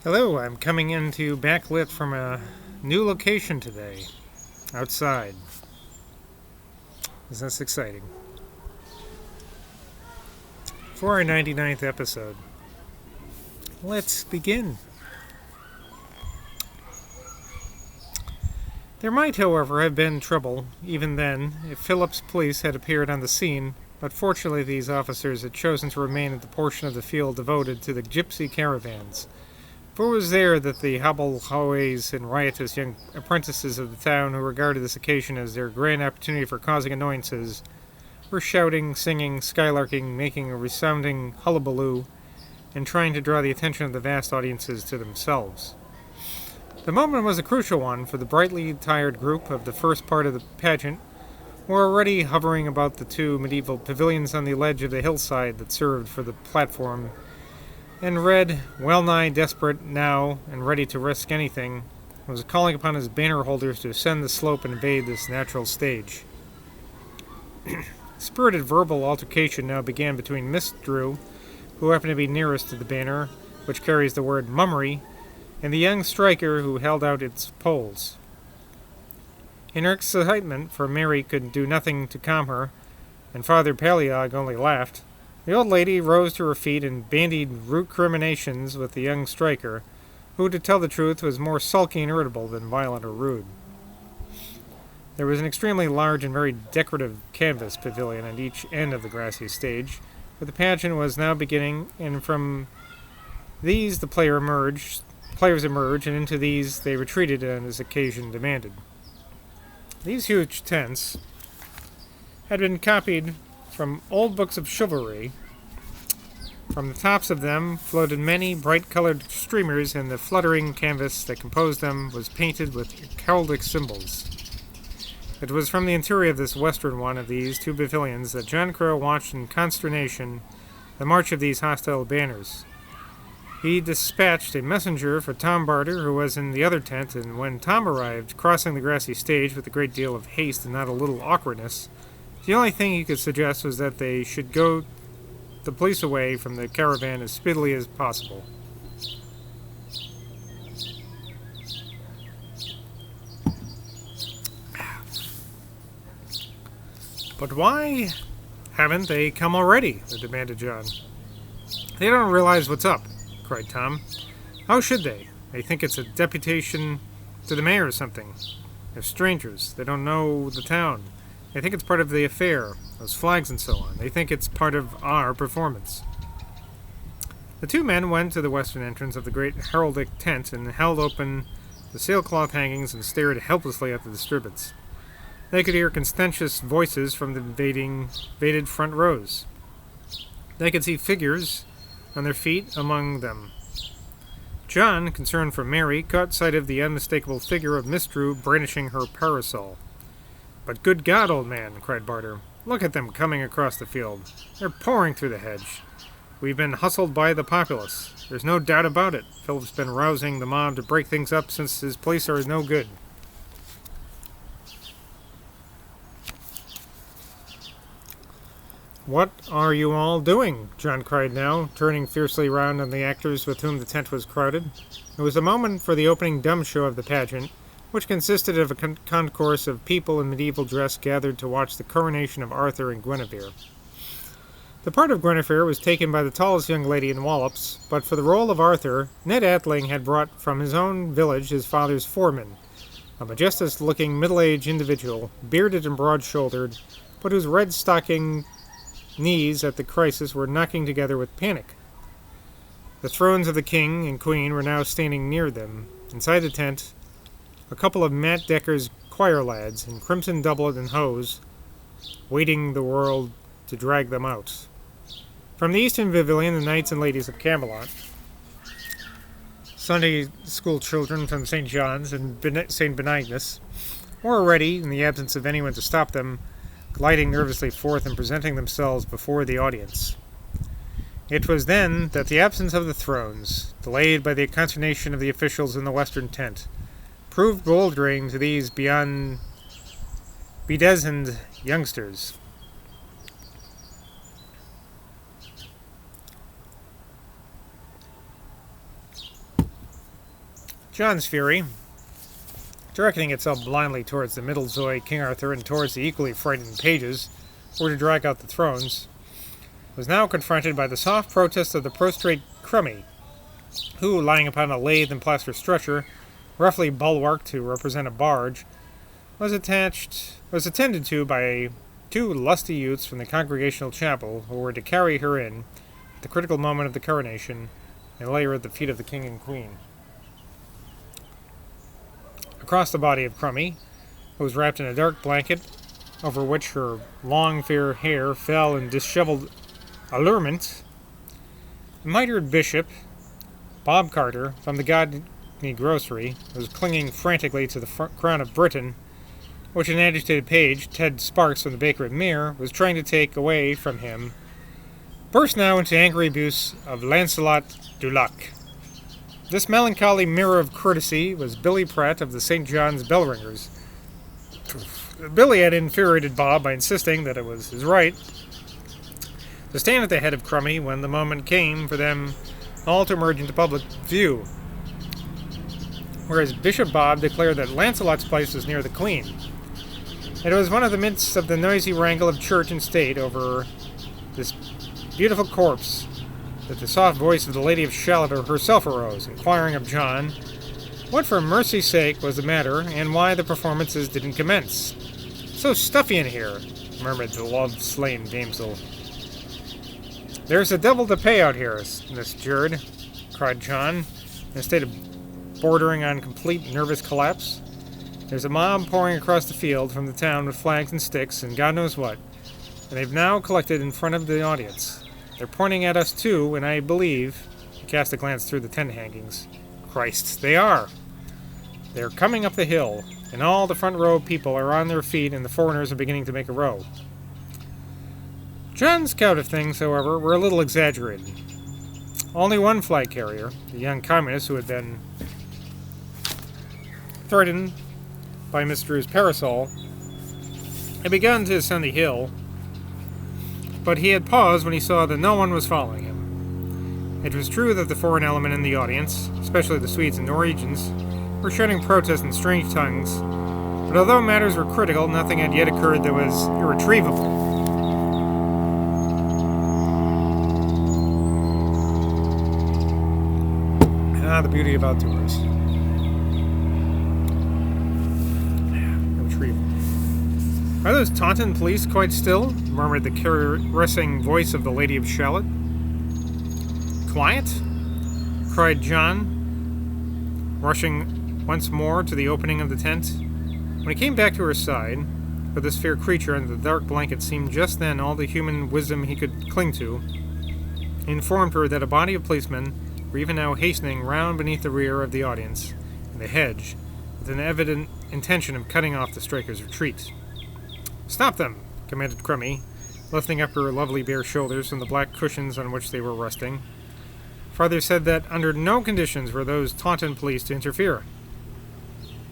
Hello, I'm coming into backlit from a new location today, outside. Isn't this exciting? For our 99th episode, let's begin. There might, however, have been trouble, even then, if Philip's police had appeared on the scene, but fortunately these officers had chosen to remain at the portion of the field devoted to the gypsy caravans. For it was there that the hobble-howays and riotous young apprentices of the town, who regarded this occasion as their grand opportunity for causing annoyances, were shouting, singing, skylarking, making a resounding hullabaloo, and trying to draw the attention of the vast audiences to themselves. The moment was a crucial one, for the brightly attired group of the first part of the pageant were already hovering about the two medieval pavilions on the ledge of the hillside that served for the platform, and Red, well-nigh desperate now and ready to risk anything, was calling upon his banner holders to ascend the slope and invade this natural stage. Spirited verbal altercation now began between Miss Drew, who happened to be nearest to the banner, which carries the word mummery, and the young striker who held out its poles. In her excitement, for Mary could do nothing to calm her, and Father Paleog only laughed, the old lady rose to her feet and bandied recriminations with the young striker, who, to tell the truth, was more sulky and irritable than violent or rude. There was an extremely large and very decorative canvas pavilion at each end of the grassy stage, where the pageant was now beginning, and from these the players emerged, and into these they retreated as occasion demanded. These huge tents had been copied from old books of chivalry. From the tops of them floated many bright-colored streamers, and the fluttering canvas that composed them was painted with heraldic symbols. It was from the interior of this western one of these two pavilions that John Crow watched in consternation the march of these hostile banners. He dispatched a messenger for Tom Barter, who was in the other tent, and when Tom arrived, crossing the grassy stage with a great deal of haste and not a little awkwardness, the only thing he could suggest was that they should go the police away from the caravan as speedily as possible. But why haven't they come already? Demanded John. They don't realize what's up, cried Tom. How should they? They think it's a deputation to the mayor or something. They're strangers. They don't know the town. They think it's part of the affair, those flags and so on. They think it's part of our performance. The two men went to the western entrance of the great heraldic tent and held open the sailcloth hangings and stared helplessly at the disturbance. They could hear contentious voices from the invaded front rows. They could see figures on their feet among them. John, concerned for Mary, caught sight of the unmistakable figure of Miss Drew brandishing her parasol. "But good God, old man," cried Barter, "look at them coming across the field. They're pouring through the hedge. We've been hustled by the populace. There's no doubt about it. Philip's been rousing the mob to break things up since his police are no good." "What are you all doing?" John cried now, turning fiercely round on the actors with whom the tent was crowded. It was a moment for the opening dumb show of the pageant, which consisted of a concourse of people in medieval dress gathered to watch the coronation of Arthur and Guinevere. The part of Guinevere was taken by the tallest young lady in Wallops, but for the role of Arthur, Ned Atling had brought from his own village his father's foreman, a majestic-looking middle-aged individual, bearded and broad-shouldered, but whose red-stocking knees at the crisis were knocking together with panic. The thrones of the king and queen were now standing near them. Inside the tent, a couple of Matt Decker's choir lads in crimson doublet and hose, waiting the world to drag them out. From the eastern pavilion, the knights and ladies of Camelot, Sunday school children from St. John's and St. Benignus, were already, in the absence of anyone to stop them, gliding nervously forth and presenting themselves before the audience. It was then that the absence of the thrones, delayed by the consternation of the officials in the western tent, proved bewildering to these bedizened youngsters. John's fury, directing itself blindly towards the Middlezoy King Arthur and towards the equally frightened pages who were to drag out the thrones, was now confronted by the soft protest of the prostrate Crummy, who, lying upon a lathe and plaster stretcher, roughly bulwarked to represent a barge, was attended to by two lusty youths from the Congregational Chapel who were to carry her in, at the critical moment of the coronation, and lay her at the feet of the King and Queen. Across the body of Crummy, who was wrapped in a dark blanket, over which her long fair hair fell in disheveled allurement, the mitred bishop, Bob Carter, from the Godney grocery, was clinging frantically to the crown of Britain, which an agitated page, Ted Sparks from the baker at Mere, was trying to take away from him, burst now into angry abuse of Lancelot du Lac. This melancholy mirror of courtesy was Billy Pratt of the St. John's Bellringers. Billy had infuriated Bob by insisting that it was his right to stand at the head of Crummy when the moment came for them all to emerge into public view, whereas Bishop Bob declared that Lancelot's place was near the Queen. It was one of the midst of the noisy wrangle of church and state over this beautiful corpse that the soft voice of the Lady of Shalott herself arose, inquiring of John what for mercy's sake was the matter and why the performances didn't commence. "So stuffy in here," murmured the love-slain damsel. "There's a devil to pay out here, Miss Judd," cried John, in a state of bordering on complete nervous collapse. "There's a mob pouring across the field from the town with flags and sticks and God knows what, and they've now collected in front of the audience. They're pointing at us too, and I believe," he cast a glance through the tent hangings, "Christ, they are! They're coming up the hill, and all the front row of people are on their feet and the foreigners are beginning to make a row." John's account of things, however, were a little exaggerated. Only one flag carrier, the young communist who had been threatened by Miss Drew's parasol, had begun to ascend the hill, but he had paused when he saw that no one was following him. It was true that the foreign element in the audience, especially the Swedes and Norwegians, were shouting protests in strange tongues, but although matters were critical, nothing had yet occurred that was irretrievable. The beauty of outdoors. "Are those Taunton police quite still?" murmured the caressing voice of the Lady of Shalott. "Quiet?" cried John, rushing once more to the opening of the tent. When he came back to her side, for this fair creature under the dark blanket seemed just then all the human wisdom he could cling to, he informed her that a body of policemen were even now hastening round beneath the rear of the audience in the hedge, with an evident intention of cutting off the strikers' retreat. "Stop them!" commanded Crummy, lifting up her lovely bare shoulders from the black cushions on which they were resting. Father said that under no conditions were those Taunton police to interfere.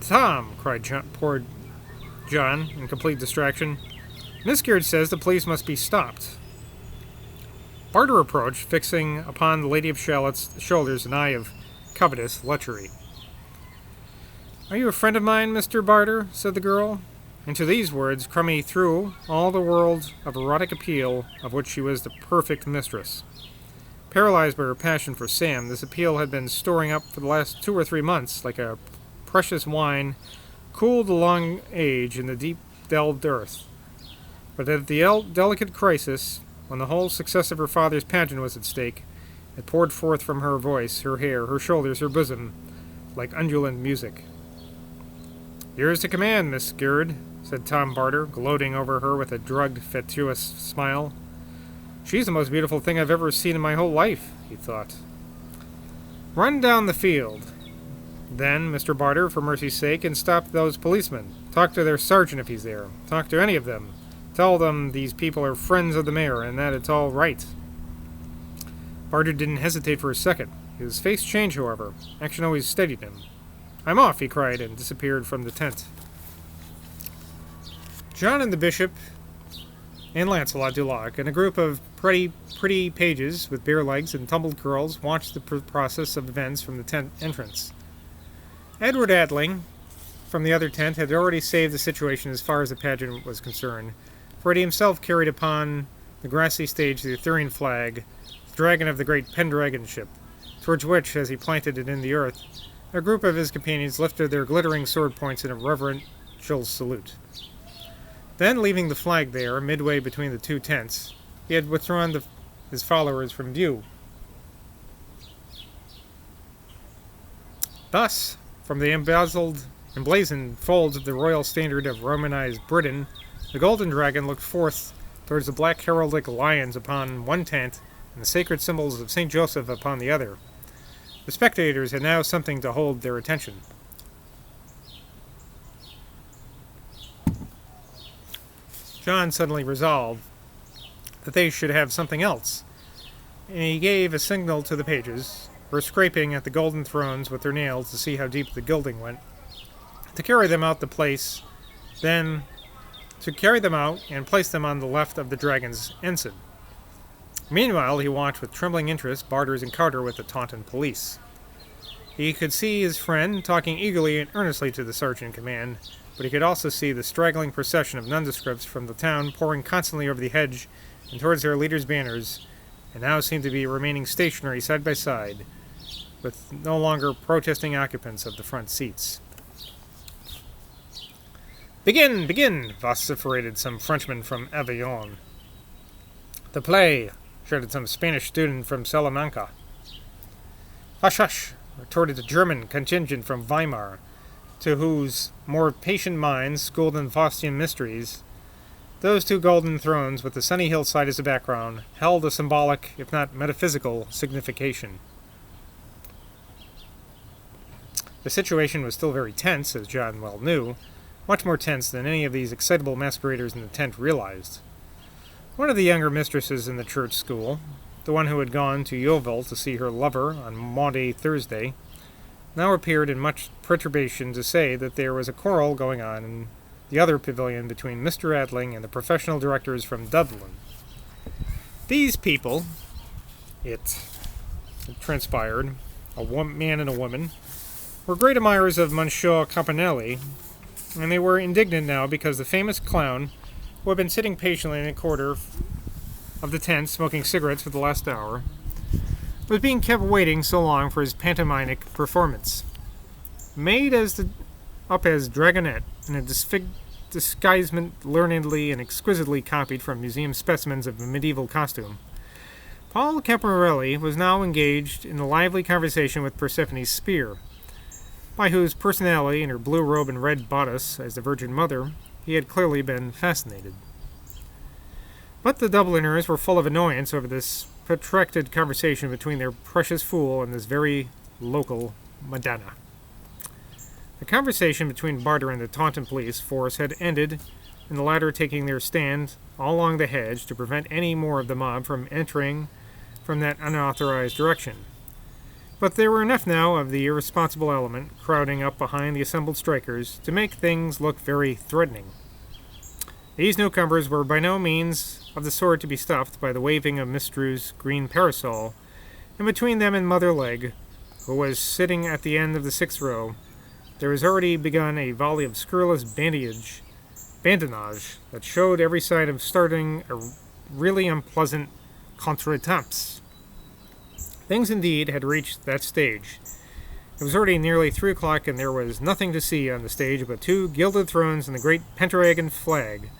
"Tom!" cried poor John, in complete distraction. "Miss Geard says the police must be stopped." Barter approached, fixing upon the Lady of Shalott's shoulders an eye of covetous lechery. "Are you a friend of mine, Mr. Barter?" said the girl. And to these words Crummy threw all the world of erotic appeal of which she was the perfect mistress. Paralyzed by her passion for Sam, this appeal had been storing up for the last 2 or 3 months like a precious wine cooled a long age in the deep-delved earth. But at the delicate crisis, when the whole success of her father's pageant was at stake, it poured forth from her voice, her hair, her shoulders, her bosom, like undulant music. "Yours to command, Miss Geard," said Tom Barter, gloating over her with a drugged, fatuous smile. "She's the most beautiful thing I've ever seen in my whole life," he thought. "Run down the field, then, Mr. Barter, for mercy's sake, and stop those policemen. Talk to their sergeant if he's there. Talk to any of them. Tell them these people are friends of the mayor and that it's all right." Barter didn't hesitate for a second. His face changed, however. Action always steadied him. "I'm off," he cried, and disappeared from the tent. John and the bishop and Lancelot du Lac and a group of pretty pages with bare legs and tumbled curls watched the process of events from the tent entrance. Edward Adling, from the other tent, had already saved the situation as far as the pageant was concerned, for he himself carried upon the grassy stage the Arthurian flag, the dragon of the great Pendragon ship, towards which, as he planted it in the earth, a group of his companions lifted their glittering sword points in a reverential salute. Then, leaving the flag there, midway between the two tents, he had withdrawn his followers from view. Thus, from the emblazoned folds of the royal standard of Romanized Britain, the golden dragon looked forth towards the black heraldic lions upon one tent and the sacred symbols of St. Joseph upon the other. The spectators had now something to hold their attention. John suddenly resolved that they should have something else, and he gave a signal to the pages, who were scraping at the golden thrones with their nails to see how deep the gilding went, to carry them out and place them on the left of the dragon's ensign. Meanwhile, he watched with trembling interest Barders and Carter with the Taunton police. He could see his friend talking eagerly and earnestly to the sergeant in command, but he could also see the straggling procession of nondescripts from the town pouring constantly over the hedge and towards their leaders' banners, and now seemed to be remaining stationary side by side, with no longer protesting occupants of the front seats. "Begin, begin!" vociferated some Frenchman from Avignon. "The play!" shouted some Spanish student from Salamanca. "Hush, hush!" retorted a German contingent from Weimar, to whose more patient minds, schooled in Faustian mysteries, those two golden thrones with the sunny hillside as a background held a symbolic, if not metaphysical, signification. The situation was still very tense, as John well knew, much more tense than any of these excitable masqueraders in the tent realized. One of the younger mistresses in the church school, the one who had gone to Yeovil to see her lover on Maundy Thursday, now appeared in much perturbation to say that there was a quarrel going on in the other pavilion between Mr. Adling and the professional directors from Dublin. These people, it transpired, a man and a woman, were great admirers of Monsieur Campanelli, and they were indignant now because the famous clown, who had been sitting patiently in a corner of the tent smoking cigarettes for the last hour, was being kept waiting so long for his pantomimic performance. Made up as dragonette in a disguisement learnedly and exquisitely copied from museum specimens of a medieval costume, Paul Campanelli was now engaged in a lively conversation with Persephone's spear, by whose personality in her blue robe and red bodice as the Virgin Mother he had clearly been fascinated. But the Dubliners were full of annoyance over this protracted conversation between their precious fool and this very local Madonna. The conversation between Barter and the Taunton police force had ended, and the latter taking their stand all along the hedge to prevent any more of the mob from entering from that unauthorized direction. But there were enough now of the irresponsible element crowding up behind the assembled strikers to make things look very threatening. These newcomers were by no means of the sort to be stopped by the waving of Miss Drew's green parasol, and between them and Mother Legge, who was sitting at the end of the sixth row, there was already begun a volley of scurrilous badinage that showed every sign of starting a really unpleasant contretemps. Things indeed had reached that stage. It was already nearly 3 o'clock, and there was nothing to see on the stage but 2 gilded thrones and the great Pendragon flag.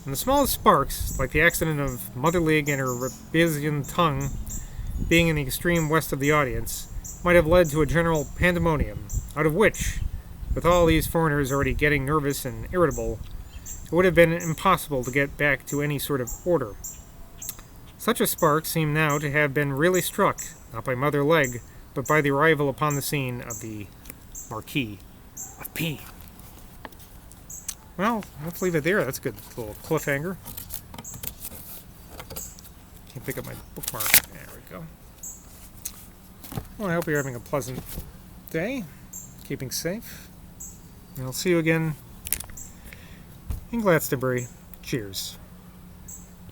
And the smallest sparks, like the accident of Mother League and her Rebellion tongue being in the extreme west of the audience, might have led to a general pandemonium, out of which, with all these foreigners already getting nervous and irritable, it would have been impossible to get back to any sort of order. Such a spark seemed now to have been really struck, not by Mother Legge, but by the arrival upon the scene of the Marquis of P. Well, let's leave it there. That's a good little cliffhanger. Can't pick up my bookmark. There we go. Well, I hope you're having a pleasant day, keeping safe. And I'll see you again in Glastonbury. Cheers.